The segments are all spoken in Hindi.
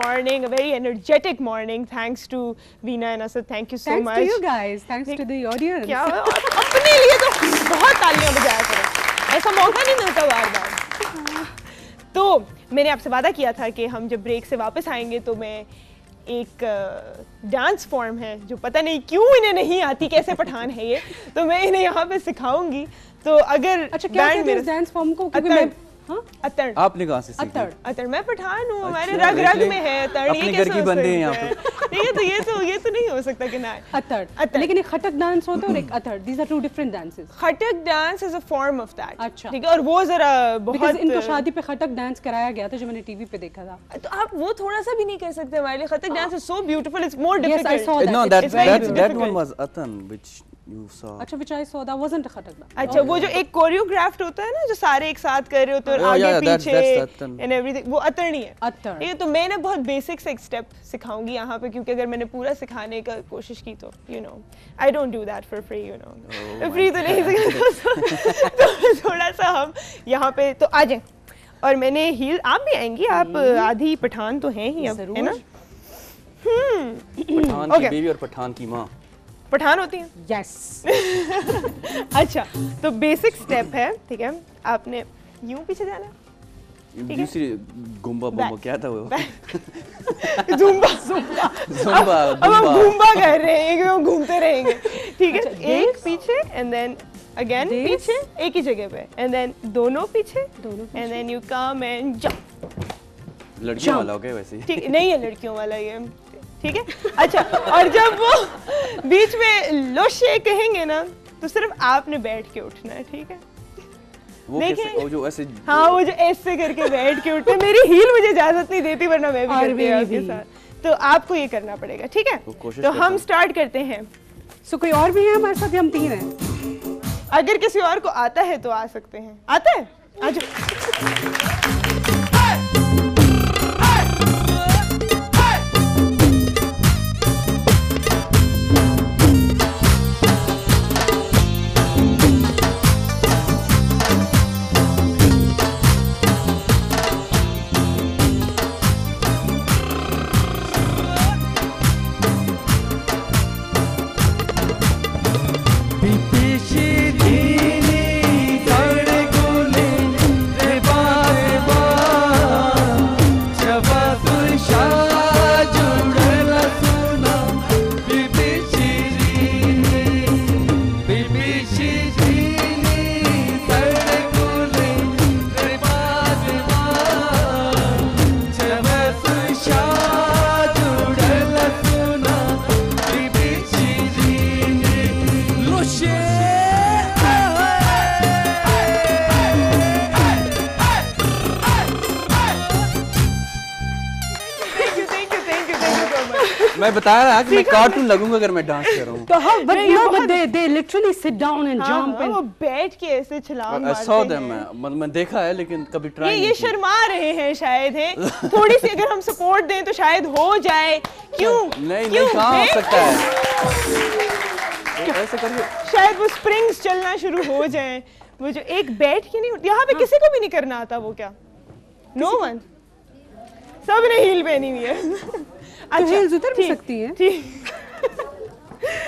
morning, a very energetic morning. Thanks to Veena and Asad. Thank you so much. Thanks to you guys. Thanks to the audience. क्या अपने लिए तो बहुत तालियां बजाया करो, ऐसा मौका नहीं मिलता बार-बार। तो मैंने आपसे वादा किया था कि हम जब ब्रेक से वापस आएंगे तो मैं एक डांस फॉर्म है जो पता नहीं क्यों इन्हें नहीं आती, कैसे पठान है ये, तो मैं इन्हें यहाँ पे सिखाऊंगी। तो अगर अच्छा क्या कहते हैं डांस फॉर्म को? क्योंकि मैं अतड़। आपने कहाँ से सीखा? अतड़ मैं पठान हूँ, हमारे रग रग में है अतड़। अपने घर की बंदे हैं यहाँ पे। ये तो नहीं हो सकता कि ना अतड़। लेकिन एक खटक डांस होता है और एक अतड़, these are two different dances. Khattak dance is a form of that. अच्छा। ठीक है, और वो जरा बहुत इनको शादी पे खटक डांस कराया गया था जो मैंने टीवी पे देखा था। तो आप वो थोड़ा सा भी नहीं कर सकते हमारे लिए। खटक dance is so beautiful, it's more difficult. Yes, I saw that. No, It's very that difficult. one was Atan, which you saw. अच्छा, which I saw, that wasn't a Khattak dance. अच्छा, वो जो एक कोरियोग्राफ्ड होता है ना, जो सारे एक साथ कर रहे होते हैं और आगे पीछे and everything, वो अतड़ नहीं है। अतड़। ठीक है, तो मैं ना बहुत बेसिक से एक स्टेप सिखाऊंगी यहाँ पे, क्योंकि अगर मैंने पूरा सिखाने का कोशिश की तो you know I don't do that for free, you know free तो नहीं सिखाता। तो थोड़ा सा हम यहाँ पे तो आ जाएं। और मैंने हील, आप भी आएंगी, आप आधी पठान तो हैं ही अब, है ना? पठान की बीवी और पठान की माँ पठान होती हैं। यस। अच्छा, तो बेसिक स्टेप है, ठीक है, आपने यूं पीछे जाना है। दूसरी गुम्बा बम्बा क्या था वो? जुम्बा। अब हम घूमबा कर रहे हैं, घूमते रहेंगे। ठीक है, एक पीछे एंड देन अगेन पीछे, एक ही जगह पे एंड देन दोनों पीछे and then you come and jump. लड़कियों वाला हो गया वैसे ही। ठीक नहीं है लड़कियों वाला ये, ठीक है। अच्छा, और जब वो बीच में लोशे कहेंगे ना तो सिर्फ आपने बैठ के उठना है, ठीक है? वो कैसे? वो जो ऐसे, हाँ, वो जो ऐसे करके बैठ के उठते। मेरी हील मुझे इजाजत नहीं देती, वरना मैं भी करती हूँ आपके साथ। तो आपको ये करना पड़ेगा, ठीक है? तो हम स्टार्ट करते हैं। सो कोई और भी है हमारे साथ? हम तीन हैं। अगर किसी और को आता है तो आ सकते हैं। आता है? आ जाओ। मैं बताया रहा कि मैं कार्टून लगूंगा अगर मैं डांस कर रहा हूँ। तो हाँ, but they literally sit down and jump and वो बैठ के ऐसे छलांग मारते हैं। I saw them, मैं देखा है लेकिन कभी ट्राई नहीं ये शर्मा रहे हैं शायद है। थोड़ी सी अगर हम सपोर्ट दें तो शायद हो जाए। क्यों? नहीं कहाँ हो सकता है? ऐसे करिए। शायद वो स्प्रिंग्स चलना शुरू हो जाएं। वो जो एक बैठ के नहीं, यहाँ पे किसी को भी नहीं करना आता वो क्या? No one। सब ने हील पहनी हुई है। अच्छा, हील्स उतर भी सकती हैं। ठीक।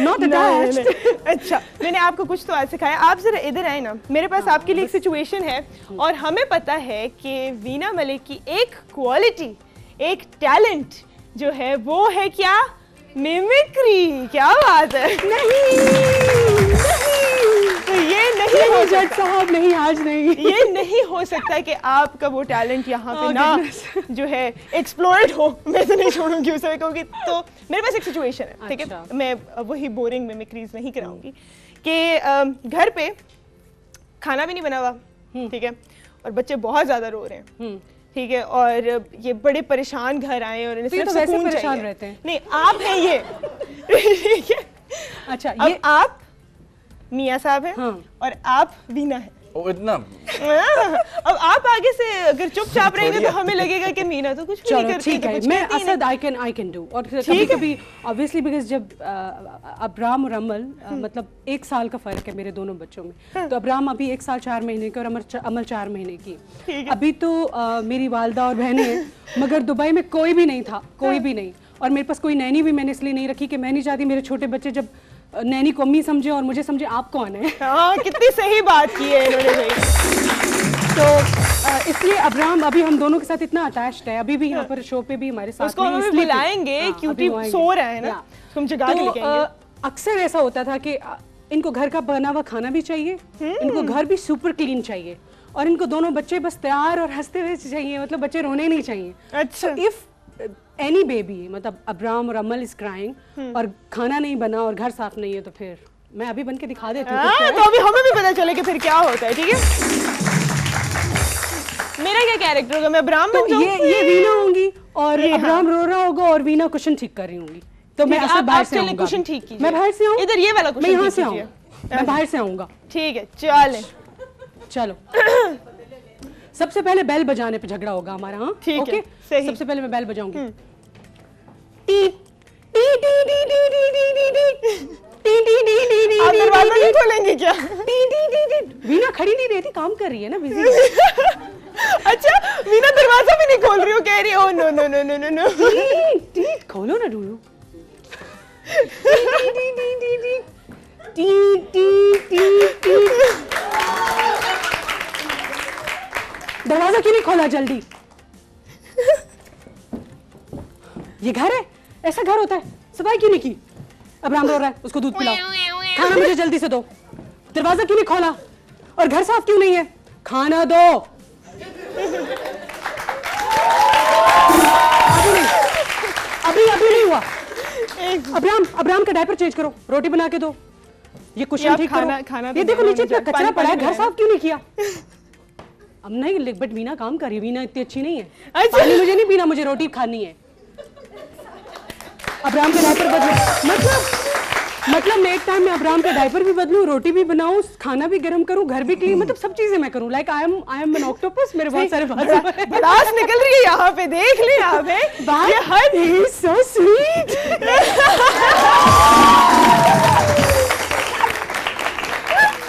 Not attached। अच्छा, मैंने आपको कुछ तो आज सिखाया। आप जरा इधर आए ना, मेरे पास आपके लिए एक सिचुएशन है और हमें पता है कि वीना मलिक की एक क्वालिटी, एक टैलेंट जो है वो है क्या? मिमिक्री। क्या बात है? नहीं, तो ये नहीं हो जज साहब, नहीं आज नहीं। ये नहीं हो सकता कि आपका वो टैलेंट यहाँ पे ना जो है एक्सप्लोर्ड हो। मैं तो नहीं छोड़ूंगी उसे, क्योंकि तो मेरे पास एक सिचुएशन है, ठीक है? मैं वही बोरिंग मिमिक्रीज नहीं कराऊंगी कि घर पे खाना भी नहीं बना हुआ, ठीक है, और बच्चे बहुत ज्यादा रो रहे हैं, ठीक है, और ये बड़े परेशान घर आए और इन्हें तो वैसे परेशान रहते हैं। नहीं, आप हैं ये, ठीक है? अच्छा, ये आप मियाँ साहब हैं और आप वीना हैं, ओ इतना अब आप आगे से अगर चुपचाप रहेंगे तो हमें लगेगा कि मीना तो कुछ भी नहीं करती। ठीक है, मैं असद आई कैन डू। और कभी कभी ऑब्वियसली बिकॉज जब अब्राम और अमल मतलब 1 साल का फर्क है मेरे दोनों बच्चों में, तो अब्राम अभी 1 साल 4 महीने के और अमल 4 महीने की। अभी तो मेरी वालदा और बहनें हैं, मगर दुबई में कोई भी नहीं था, कोई भी नहीं। और मेरे पास कोई नैनी भी मैंने इसलिए नहीं रखी कि मैं नहीं चाहती मेरे छोटे बच्चे जब नैनी को अम्मी समझे और मुझे समझे आप कौन है। हाँ, कितनी सही बात की है इन्होंने भाई। तो इसलिए अब्राम अभी हम दोनों के साथ इतना अटैच्ड है, अभी भी यहाँ पर शो पे भी हमारे साथ। उसको हम बुलाएंगे क्योंकि सो रहा है ना, तुम जगा के लेके आएंगे। अक्सर ऐसा होता था कि इनको घर का बना हुआ खाना भी चाहिए, इनको घर भी सुपर क्लीन चाहिए, और इनको दोनों बच्चे बस तैयार और हंसते हुए चाहिए, मतलब बच्चे रोने नहीं चाहिए। अच्छा, इफ एनी बेबी मतलब अब्राम और अमल इज क्राइंग और खाना नहीं बना और घर साफ नहीं है, तो फिर मैं अभी बन के दिखा देती हूँ। तो अभी हमें भी पता चले कि फिर क्या होता है। ठीक है, मेरा क्या कैरेक्टर होगा? मैं अब्राम बन जाऊँ? ये वीना होंगी और अब्राम रो रहा होगा और वीना कुशन ठीक कर रही होंगी। तो मैं बाहर से आऊंगा। कुशन ठीक कीजिए। मैं बाहर से आऊँ, इधर ये वाला कुशन, मैं यहाँ से आऊँ, मैं बाहर से आऊंगा। ठीक है, चलें। चलो सबसे पहले बेल बजाने पे झगड़ा होगा हमारा। हाँ ठीक है, सही। सबसे पहले मैं बेल बजाऊंगी। आप दरवाजा नहीं खोलेंगे क्या? वीना खड़ी नहीं रहती, काम कर रही है ना, बिजी। अच्छा, वीना दरवाजा भी नहीं खोल रही हो, कह रही हो no no no no no no. खोलो ना डूडू। दरवाजा क्यों नहीं खोला जल्दी? ये घर है, ऐसा घर होता है, सफाई क्यों नहीं की? अब्राम रो रहा है, उसको दूध पिलाओ, खाना मुझे जल्दी से दो। दरवाजा क्यों नहीं खोला? और घर साफ क्यों नहीं है? खाना दो। अभी नहीं हुआ। अब्राम का डायपर चेंज करो, रोटी बना के दो, ये कुशन ठीक करो। ये देखो नीचे कचरा पड़ा है, घर साफ क्यों नहीं किया? अब नहीं, बट वीना काम कर रही है, वीना इतनी अच्छी नहीं है। पानी मुझे नहीं पीना, मुझे रोटी खानी है। अब्राम का डायपर बदलो, मतलब मैं एक टाइम में अब्राम का डायपर भी बदलूं, रोटी भी बनाऊं, खाना भी गर्म करूं, घर भी क्लीन, मतलब सब चीजें मैं करूं। Like I am an octopus. मेरे बहुत सारे भड़ास निकल रही है यहाँ पे, देख ले यहाँ पे। ये हर ही सो स्वीट।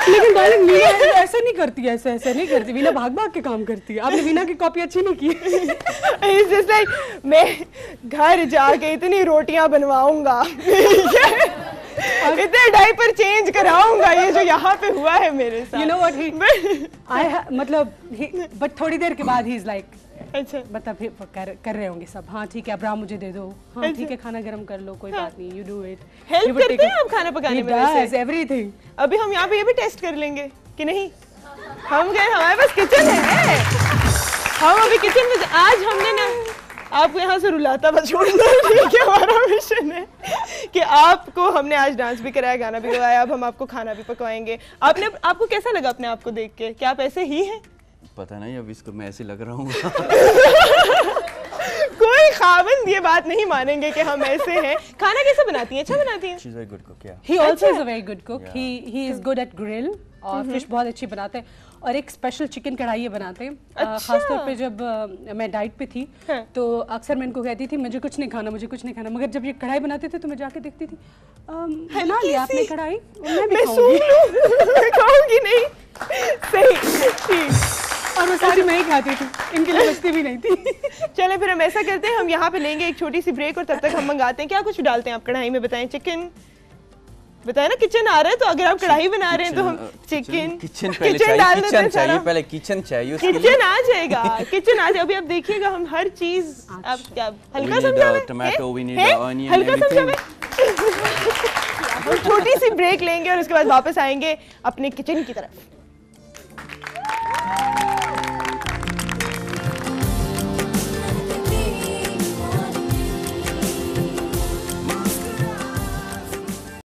लेकिन डार्लिंग वीना ऐसा नहीं करती है, ऐसे नहीं करती। वीना भाग भाग के काम करती है। आपने वीना की कॉपी अच्छी नहीं की। It's just like, मैं घर जाके इतनी रोटियां बनवाऊंगा, इतने डायपर चेंज कराऊंगा, ये जो यहाँ पे हुआ है मेरे साथ। You know what he, मतलब बट थोड़ी देर के बाद ही इज लाइक, अच्छा मतलब कर रहे होंगे सब। हाँ ठीक है अब्राम मुझे दे दो, हाँ ठीक है खाना गर्म कर लो, कोई बात नहीं, यू डू इट। हेल्प करते हैं आप खाना पकाने में? वैसे एवरीथिंग। अभी हम यहाँ पे ये भी टेस्ट कर लेंगे कि नहीं? हम गए, हमारे पास किचन है, हम अभी किचन में। आज हमने ना आपको यहाँ से रुलाता बस छोड़ना है, हमारा मिशन है कि आपको हमने आज डांस भी कराया, गाना भी गवाया, अब हम आपको खाना भी पकवाएंगे। आपको कैसा लगा अपने आप को देख के? क्या आप ऐसे ही हैं? पता नहीं, अब इसको मैं ऐसे लग रहा हूँ। कोई खाविंद ये बात नहीं मानेंगे कि हम ऐसे हैं। खाना कैसे बनाती हैं? अच्छा बनाती हैं? She's a very good cook, yeah. He also is a very good cook. He is good at grill और फिश बहुत अच्छी बनाते हैं, और एक स्पेशल चिकन कढ़ाई बनाते हैं। खासतौर पे जब मैं डाइट पे थी तो अक्सर मैं इनको कहती थी मुझे कुछ नहीं खाना, मुझे कुछ नहीं खाना, मगर जब ये कढ़ाई बनाते थे तो मैं जाके देखती थी, बना लिया आपने कढ़ाई, मैं खाऊंगी नहीं। सही, ठीक। और वो सारी मैं ही खाती थी, इनके लिए बचती भी नहीं थी। चले फिर हम ऐसा करते हैं, हम यहाँ पे लेंगे एक छोटी सी ब्रेक, और तब तक हम मंगाते हैं। क्या कुछ डालते हैं आप कढ़ाई में? बताएं। चिकन बताए ना, किचन आ रहा है, तो अगर आप कढ़ाई बना रहे हैं तो हम चिकन किचन डाल देते हैं। चाहिए पहले किचन चाहिए, किचन आ जाएगा, किचन आ जाए। अभी आप देखिएगा हम हर चीज, आप क्या हल्का समझावे, टोमेटो वी नीड ऑनियन, हल्का समझावे। हम छोटी सी ब्रेक लेंगे और उसके बाद वापस आएंगे अपने किचन की तरफ।